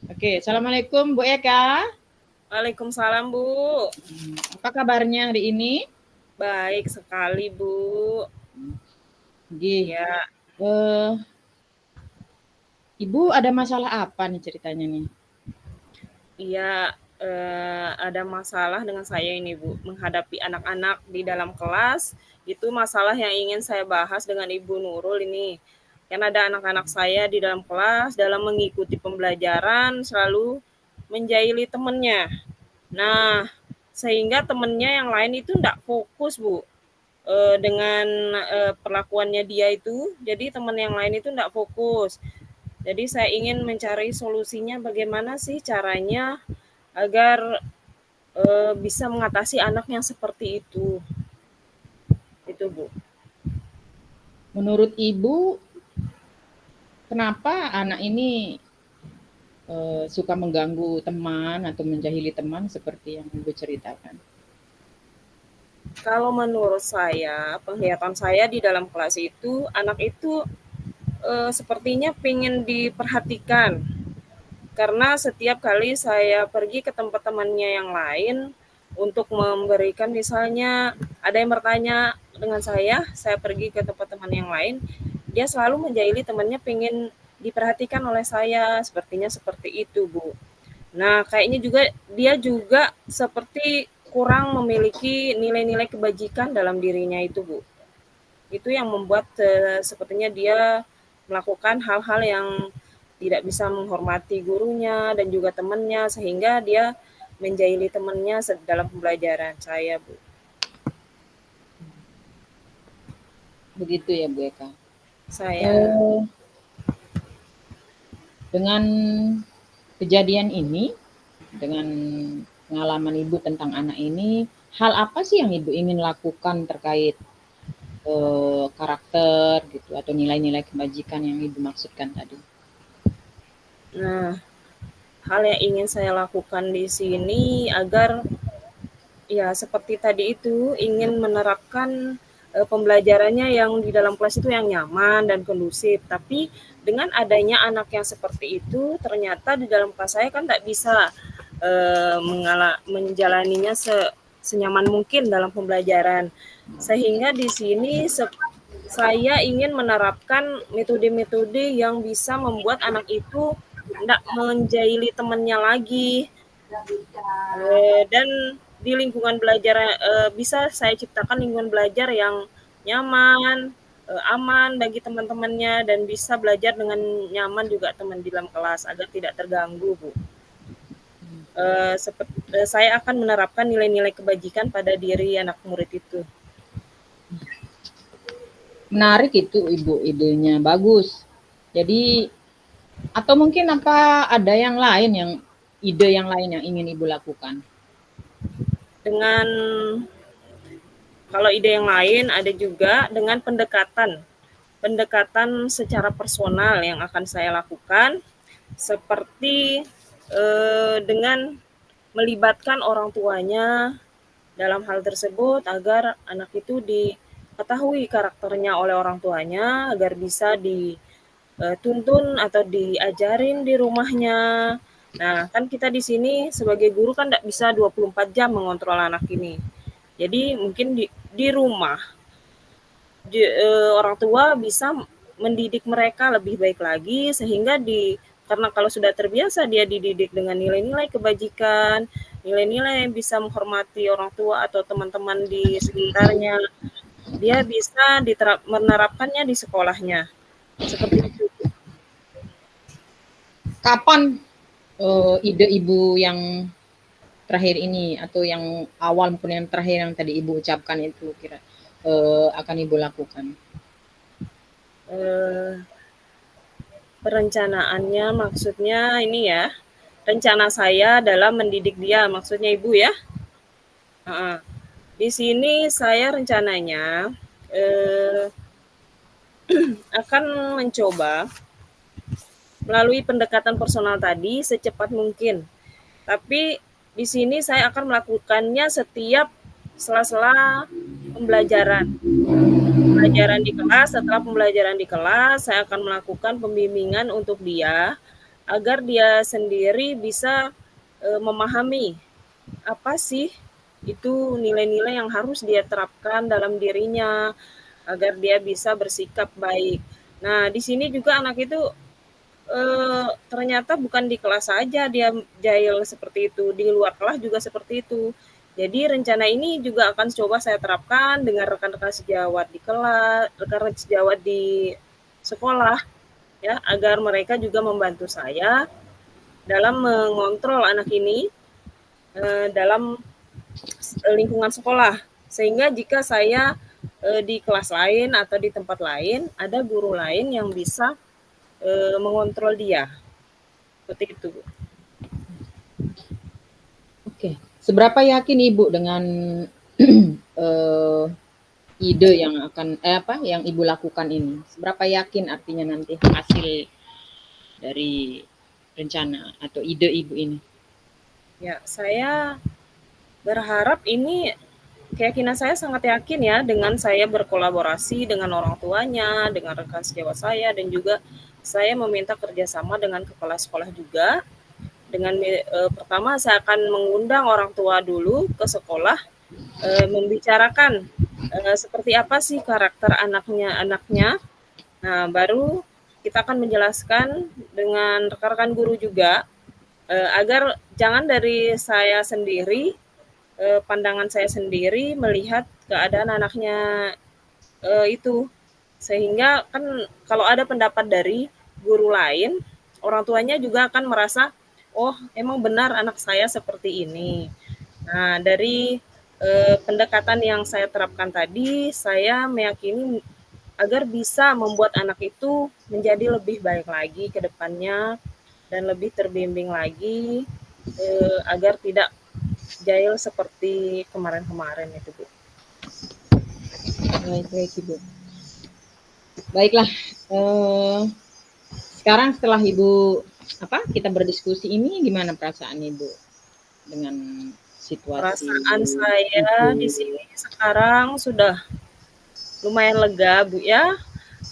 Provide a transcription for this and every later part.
Oke, assalamualaikum Bu Eka. Waalaikumsalam, Bu. Apa kabarnya hari ini? Baik sekali, Bu. Gih, Ya, eh, Ibu ada masalah apa nih ceritanya nih? iya, ada masalah dengan saya ini, Bu. Menghadapi anak-anak di dalam kelas, itu masalah yang ingin saya bahas dengan Ibu Nurul ini. Kan ada anak-anak saya di dalam kelas, dalam mengikuti pembelajaran, selalu menjahili temannya. Nah, sehingga temennya yang lain itu tidak fokus, Bu. Dengan perlakuannya dia itu, jadi teman yang lain itu tidak fokus. Jadi saya ingin mencari solusinya bagaimana sih caranya agar bisa mengatasi anak yang seperti itu Bu. Menurut Ibu, kenapa anak ini suka mengganggu teman atau menjahili teman seperti yang Ibu ceritakan? Kalau menurut saya, penglihatan saya di dalam kelas itu, anak itu sepertinya pengen diperhatikan. Karena setiap kali saya pergi ke tempat temannya yang lain untuk memberikan misalnya ada yang bertanya dengan saya pergi ke tempat teman yang lain, dia selalu menjahili temannya pengen diperhatikan oleh saya, sepertinya seperti itu, Bu. Nah, kayaknya juga dia juga seperti kurang memiliki nilai-nilai kebajikan dalam dirinya itu, Bu. Itu yang membuat sepertinya dia melakukan hal-hal yang tidak bisa menghormati gurunya dan juga temannya sehingga dia menjahili temannya dalam pembelajaran saya, Bu. Begitu ya Bu Eka. Saya Eh, dengan kejadian ini, dengan pengalaman Ibu tentang anak ini, hal apa sih yang Ibu ingin lakukan terkait karakter gitu atau nilai-nilai kebajikan yang Ibu maksudkan tadi? nah, hal yang ingin saya lakukan di sini agar ya seperti tadi itu ingin menerapkan pembelajarannya yang di dalam kelas itu yang nyaman dan kondusif. Tapi dengan adanya anak yang seperti itu, ternyata di dalam kelas saya kan tak bisa menjalaninya senyaman mungkin dalam pembelajaran. Sehingga di sini saya ingin menerapkan metode-metode yang bisa membuat anak itu tidak menjahili temannya lagi. Dan di lingkungan belajar bisa saya ciptakan lingkungan belajar yang nyaman, aman bagi teman-temannya dan bisa belajar dengan nyaman juga teman di dalam kelas agar tidak terganggu, Bu. Saya akan menerapkan nilai-nilai kebajikan pada diri anak murid itu. Menarik itu Ibu, idenya bagus. Jadi atau mungkin apa ada yang lain yang ide yang lain yang ingin Ibu lakukan? Dengan kalau ide yang lain ada juga dengan pendekatan secara personal yang akan saya lakukan seperti dengan melibatkan orang tuanya dalam hal tersebut agar anak itu diketahui karakternya oleh orang tuanya agar bisa dituntun atau diajarin di rumahnya. Nah, kan kita di sini sebagai guru kan tidak bisa 24 jam mengontrol anak ini. Jadi mungkin di rumah orang tua bisa mendidik mereka lebih baik lagi sehingga karena kalau sudah terbiasa dia dididik dengan nilai-nilai kebajikan, nilai-nilai yang bisa menghormati orang tua atau teman-teman di sekitarnya, dia bisa menerapkannya di sekolahnya. Seperti itu. Kapan ide Ibu yang terakhir ini atau yang awal maupun yang terakhir yang tadi Ibu ucapkan itu kira akan Ibu lakukan? Eh, Perencanaannya maksudnya ini ya, rencana saya dalam mendidik dia, maksudnya Ibu ya. Di sini saya rencananya eh, akan mencoba melalui pendekatan personal tadi secepat mungkin. Tapi di sini saya akan melakukannya setiap sela-sela pembelajaran. Pembelajaran di kelas, setelah pembelajaran di kelas, saya akan melakukan pembimbingan untuk dia agar dia sendiri bisa memahami apa sih itu nilai-nilai yang harus dia terapkan dalam dirinya agar dia bisa bersikap baik. Nah, di sini juga anak itu ternyata bukan di kelas saja dia jahil seperti itu, di luar kelas juga seperti itu. Jadi rencana ini juga akan coba saya terapkan dengan rekan-rekan sejawat di kelas, rekan-rekan sejawat di sekolah, ya, agar mereka juga membantu saya dalam mengontrol anak ini dalam lingkungan sekolah. Sehingga jika saya di kelas lain atau di tempat lain, ada guru lain yang bisa mengontrol dia. Seperti itu, Bu. Oke, seberapa yakin Ibu dengan ide yang akan yang Ibu lakukan ini? Seberapa yakin artinya nanti hasil dari rencana atau ide Ibu ini? Ya, saya berharap ini keyakinan saya sangat yakin ya dengan saya berkolaborasi dengan orang tuanya, dengan rekan sejawat saya, dan juga saya meminta kerjasama dengan kepala sekolah juga. Dengan pertama saya akan mengundang orang tua dulu ke sekolah, membicarakan seperti apa sih karakter anaknya. Nah, baru kita akan menjelaskan dengan rekan-rekan guru juga agar jangan dari saya sendiri, pandangan saya sendiri melihat keadaan anaknya itu. Sehingga kan kalau ada pendapat dari guru lain, orang tuanya juga akan merasa, oh emang benar anak saya seperti ini. Nah, dari pendekatan yang saya terapkan tadi, saya meyakini agar bisa membuat anak itu menjadi lebih baik lagi ke depannya dan lebih terbimbing lagi agar tidak jahil seperti kemarin-kemarin itu, Bu. Baik, Ibu. Baiklah, sekarang setelah Ibu kita berdiskusi ini, gimana perasaan Ibu dengan situasi? Perasaan saya di sini sekarang sudah lumayan lega, Bu, ya,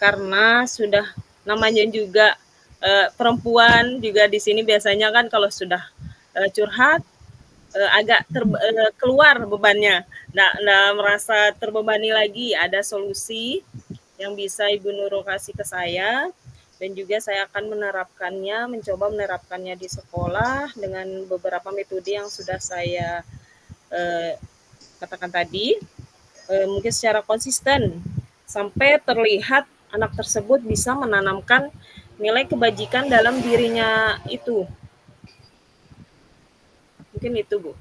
karena sudah namanya juga perempuan juga di sini biasanya kan kalau sudah curhat agak keluar bebannya, nggak merasa terbebani lagi, ada solusi yang bisa Ibu Nurul kasih ke saya, dan juga saya akan mencoba menerapkannya di sekolah dengan beberapa metode yang sudah saya katakan tadi, mungkin secara konsisten sampai terlihat anak tersebut bisa menanamkan nilai kebajikan dalam dirinya itu. Mungkin itu, Bu.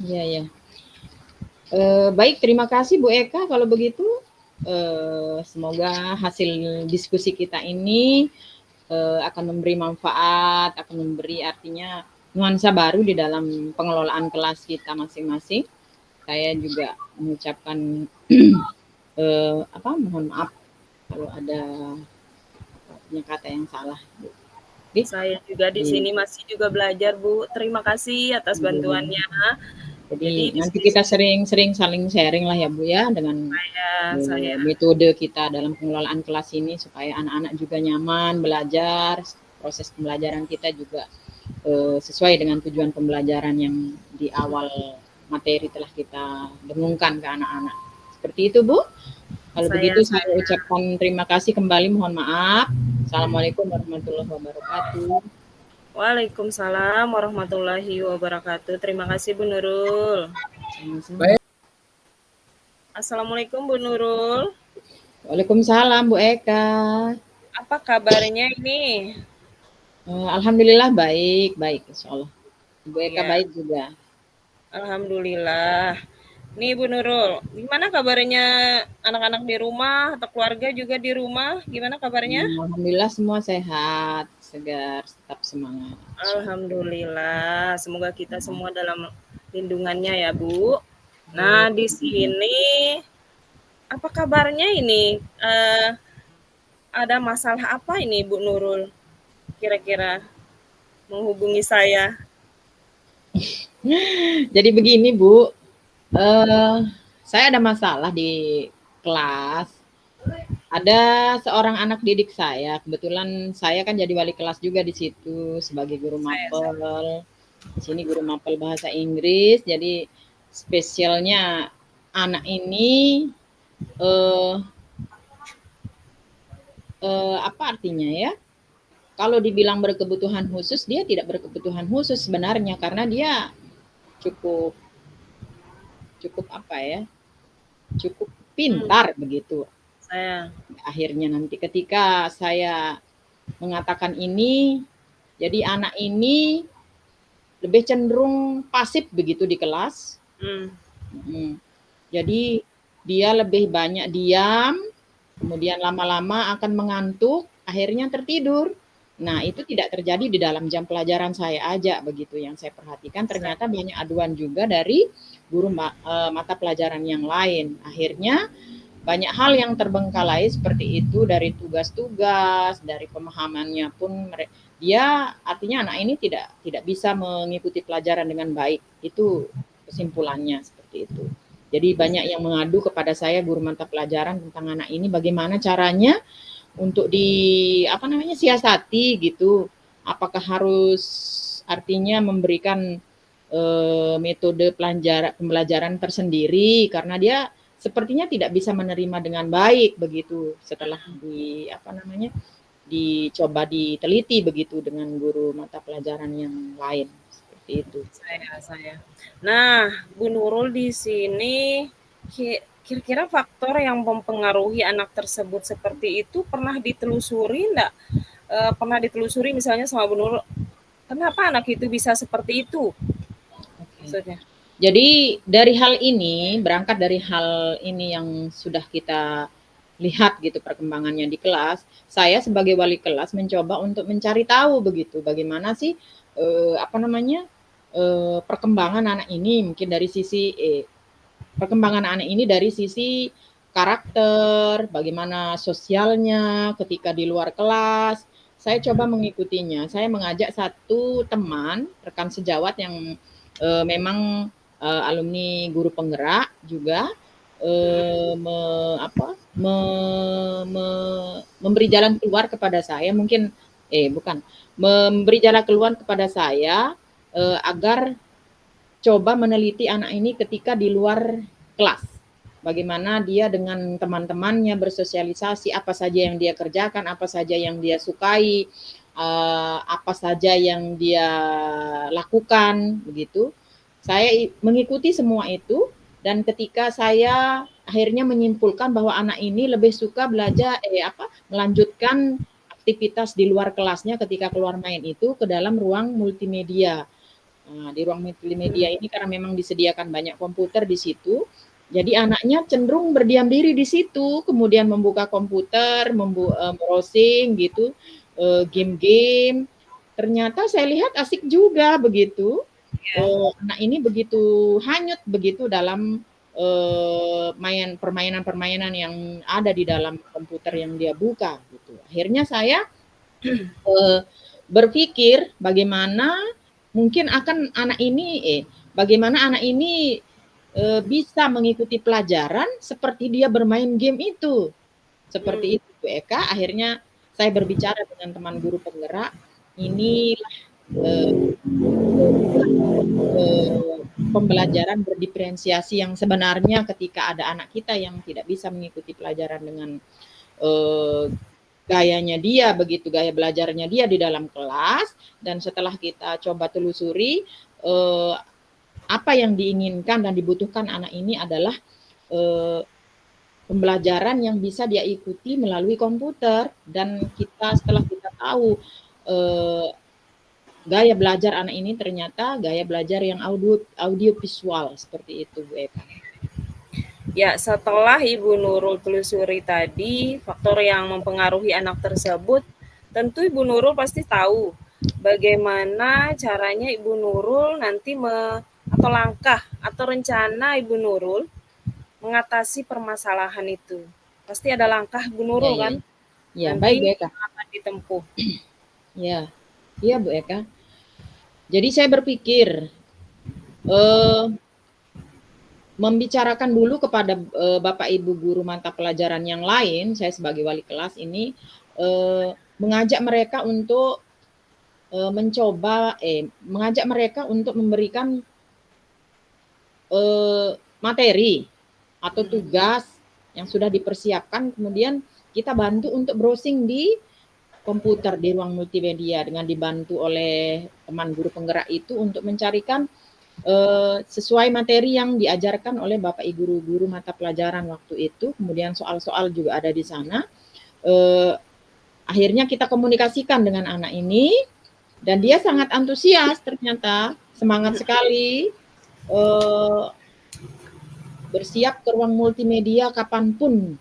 Iya. Baik, terima kasih Bu Eka. Kalau begitu, semoga hasil diskusi kita ini akan memberi manfaat, akan memberi artinya nuansa baru di dalam pengelolaan kelas kita masing-masing. Saya juga mengucapkan mohon maaf kalau ada kata yang salah, Bu. Saya juga di sini masih juga belajar, Bu. Terima kasih atas bantuannya. Jadi nanti kita sering-sering saling sharing lah ya Bu ya dengan metode kita dalam pengelolaan kelas ini supaya anak-anak juga nyaman belajar, proses pembelajaran kita juga sesuai dengan tujuan pembelajaran yang di awal materi telah kita dengungkan ke anak-anak. Seperti itu Bu. Kalau begitu saya ucapkan terima kasih kembali, mohon maaf. Assalamualaikum warahmatullahi wabarakatuh. Waalaikumsalam warahmatullahi wabarakatuh. Terima kasih Bu Nurul. Baik. Assalamualaikum Bu Nurul. Waalaikumsalam Bu Eka. Apa kabarnya ini? Alhamdulillah baik, insyaallah. Bu Eka baik juga. Alhamdulillah. Nih Bu Nurul, gimana kabarnya anak-anak di rumah atau keluarga juga di rumah? Gimana kabarnya? Alhamdulillah semua sehat, segar, tetap semangat. Alhamdulillah, semoga kita semua dalam lindungannya ya Bu. Nah di sini apa kabarnya ini? Ada masalah apa ini Bu Nurul? Kira-kira menghubungi saya. Jadi begini Bu, saya ada masalah di kelas. Ada seorang anak didik saya, kebetulan saya kan jadi wali kelas juga di situ sebagai guru mapel. Di sini guru mapel bahasa Inggris, jadi spesialnya anak ini eh, apa artinya ya? Kalau dibilang berkebutuhan khusus, dia tidak berkebutuhan khusus sebenarnya karena dia cukup cukup apa ya? Cukup pintar begitu. Akhirnya nanti ketika saya mengatakan ini, jadi anak ini lebih cenderung pasif begitu di kelas. Jadi dia lebih banyak diam, kemudian lama-lama akan mengantuk, akhirnya tertidur. Nah, itu tidak terjadi di dalam jam pelajaran saya aja begitu yang saya perhatikan. Ternyata banyak aduan juga dari guru mata pelajaran yang lain. Akhirnya banyak hal yang terbengkalai seperti itu dari tugas-tugas, dari pemahamannya pun dia artinya anak ini tidak bisa mengikuti pelajaran dengan baik. Itu kesimpulannya seperti itu. Jadi banyak yang mengadu kepada saya guru mata pelajaran tentang anak ini bagaimana caranya untuk siasati gitu. Apakah harus artinya memberikan metode pembelajaran tersendiri karena dia sepertinya tidak bisa menerima dengan baik begitu setelah dicoba diteliti begitu dengan guru mata pelajaran yang lain seperti itu. Nah, Bu Nurul di sini kira-kira faktor yang mempengaruhi anak tersebut seperti itu pernah ditelusuri enggak? Pernah ditelusuri misalnya sama Bu Nurul, kenapa anak itu bisa seperti itu? Okay. Jadi berangkat dari hal ini yang sudah kita lihat gitu perkembangannya di kelas, saya sebagai wali kelas mencoba untuk mencari tahu begitu bagaimana sih perkembangan anak ini mungkin dari sisi perkembangan anak ini dari sisi karakter, bagaimana sosialnya ketika di luar kelas. Saya coba mengikutinya. Saya mengajak satu teman, rekan sejawat yang memang alumni guru penggerak juga memberi jalan keluar kepada saya memberi jalan keluar kepada saya agar coba meneliti anak ini ketika di luar kelas. Bagaimana dia dengan teman-temannya bersosialisasi, apa saja yang dia kerjakan, apa saja yang dia sukai, apa saja yang dia lakukan, begitu. Saya mengikuti semua itu dan ketika saya akhirnya menyimpulkan bahwa anak ini lebih suka melanjutkan aktivitas di luar kelasnya ketika keluar main itu ke dalam ruang multimedia. Nah, di ruang multimedia ini karena memang disediakan banyak komputer di situ, jadi anaknya cenderung berdiam diri di situ, kemudian membuka komputer, browsing gitu, game-game. Ternyata saya lihat asik juga begitu. Anak ini begitu hanyut begitu dalam permainan-permainan yang ada di dalam komputer yang dia buka gitu. Akhirnya saya berpikir bagaimana bagaimana anak ini bisa mengikuti pelajaran seperti dia bermain game itu. Seperti itu Bu Eka, akhirnya saya berbicara dengan teman guru penggerak, inilah pembelajaran berdiferensiasi yang sebenarnya ketika ada anak kita yang tidak bisa mengikuti pelajaran dengan gayanya dia begitu, gaya belajarnya dia di dalam kelas, dan setelah kita coba telusuri apa yang diinginkan dan dibutuhkan anak ini adalah pembelajaran yang bisa dia ikuti melalui komputer, dan setelah kita tahu gaya belajar anak ini ternyata gaya belajar yang audio visual seperti itu Bu Eka. Ya, setelah Ibu Nurul telusuri tadi faktor yang mempengaruhi anak tersebut, tentu Ibu Nurul pasti tahu bagaimana caranya Ibu Nurul nanti atau langkah atau rencana Ibu Nurul mengatasi permasalahan itu. Pasti ada langkah Ibu Nurul kan? Ya, baik Bu Eka. Akan ditempuh. Iya Bu Eka. Jadi saya berpikir membicarakan dulu kepada Bapak Ibu guru mata pelajaran yang lain, saya sebagai wali kelas ini mengajak mereka untuk mengajak mereka untuk memberikan materi atau tugas yang sudah dipersiapkan, kemudian kita bantu untuk browsing di komputer di ruang multimedia dengan dibantu oleh teman guru penggerak itu untuk mencarikan sesuai materi yang diajarkan oleh Bapak Ibu guru mata pelajaran waktu itu, kemudian soal-soal juga ada di sana. Akhirnya kita komunikasikan dengan anak ini dan dia sangat antusias, ternyata semangat sekali bersiap ke ruang multimedia kapanpun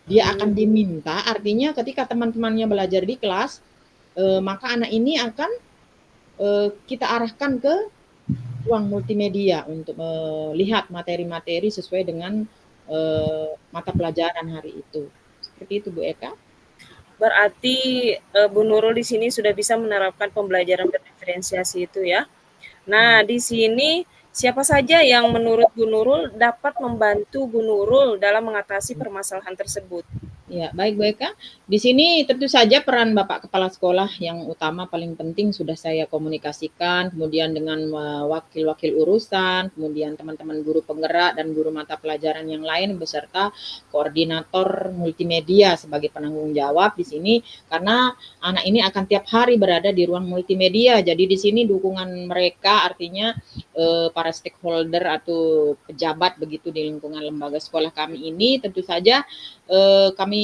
dia akan diminta. Artinya ketika teman-temannya belajar di kelas, maka anak ini akan kita arahkan ke ruang multimedia untuk melihat materi-materi sesuai dengan mata pelajaran hari itu. Seperti itu Bu Eka. Berarti Bu Nurul di sini sudah bisa menerapkan pembelajaran berdiferensiasi itu ya. Nah, di sini siapa saja yang menurut Bu Nurul dapat membantu Bu Nurul dalam mengatasi permasalahan tersebut? Ya, baik Bu Eka. Di sini tentu saja peran Bapak Kepala Sekolah yang utama paling penting sudah saya komunikasikan, kemudian dengan wakil-wakil urusan, kemudian teman-teman guru penggerak dan guru mata pelajaran yang lain beserta koordinator multimedia sebagai penanggung jawab di sini, karena anak ini akan tiap hari berada di ruang multimedia. Jadi di sini dukungan mereka artinya para stakeholder atau pejabat begitu di lingkungan lembaga sekolah kami ini tentu saja kami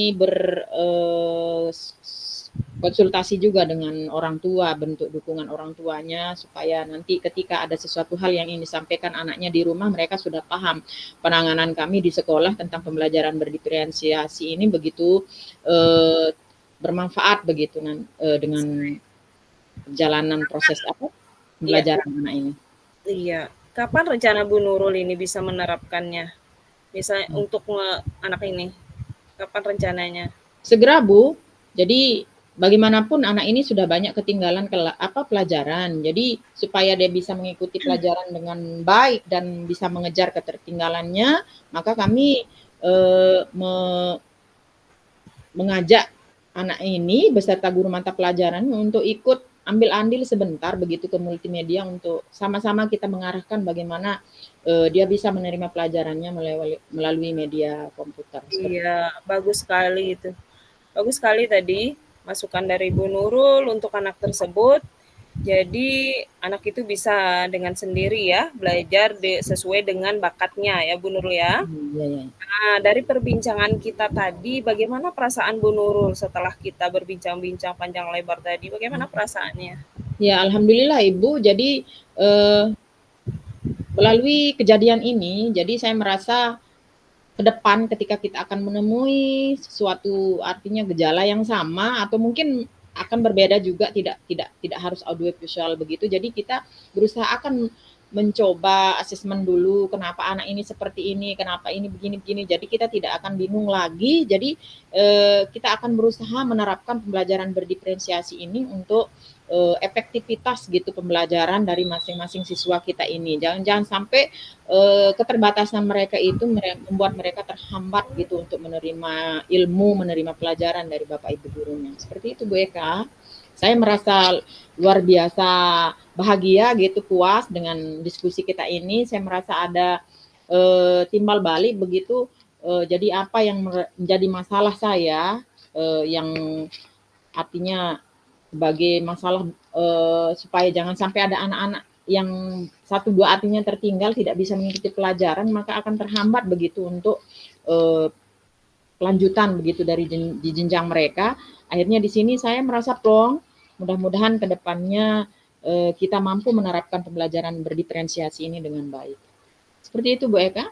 konsultasi juga dengan orang tua, bentuk dukungan orang tuanya supaya nanti ketika ada sesuatu hal yang ingin disampaikan anaknya di rumah, mereka sudah paham penanganan kami di sekolah tentang pembelajaran berdiferensiasi ini begitu bermanfaat begitu dengan perjalanan proses pembelajaran anak ini. Iya. Kapan rencana Bu Nurul ini bisa menerapkannya? Misalnya untuk anak ini. Kapan rencananya? Segera Bu. Jadi bagaimanapun anak ini sudah banyak ketinggalan pelajaran. Jadi supaya dia bisa mengikuti pelajaran dengan baik dan bisa mengejar ketertinggalannya, maka kami mengajak anak ini beserta guru mata pelajaran untuk ikut ambil andil sebentar begitu ke multimedia untuk sama-sama kita mengarahkan bagaimana dia bisa menerima pelajarannya melalui media komputer. Iya, bagus sekali itu. Bagus sekali tadi masukan dari Bu Nurul untuk anak tersebut. Jadi anak itu bisa dengan sendiri ya belajar sesuai dengan bakatnya ya Bu Nurul ya. Iya. Nah, dari perbincangan kita tadi, bagaimana perasaan Bu Nurul setelah kita berbincang-bincang panjang lebar tadi? Bagaimana perasaannya? Ya, alhamdulillah Ibu. Jadi melalui kejadian ini, jadi saya merasa ke depan ketika kita akan menemui sesuatu artinya gejala yang sama atau mungkin akan berbeda juga, tidak harus audio visual begitu. Jadi kita berusaha akan mencoba asesmen dulu kenapa anak ini seperti ini, kenapa ini begini. Jadi kita tidak akan bingung lagi. Jadi kita akan berusaha menerapkan pembelajaran berdiferensiasi ini untuk efektivitas gitu pembelajaran dari masing-masing siswa kita ini. Jangan sampai keterbatasan mereka itu membuat mereka terhambat gitu untuk menerima ilmu, menerima pelajaran dari Bapak Ibu gurunya. Seperti itu Bu Eka. Saya merasa luar biasa bahagia gitu, puas dengan diskusi kita ini. Saya merasa ada timbal balik begitu. Jadi apa yang menjadi masalah saya yang artinya sebagai masalah supaya jangan sampai ada anak-anak yang 1-2 artinya tertinggal tidak bisa mengikuti pelajaran, maka akan terhambat begitu untuk kelanjutan begitu dari di jenjang mereka. Akhirnya di sini saya merasa plong. Mudah-mudahan ke depannya kita mampu menerapkan pembelajaran berdiferensiasi ini dengan baik. Seperti itu Bu Eka.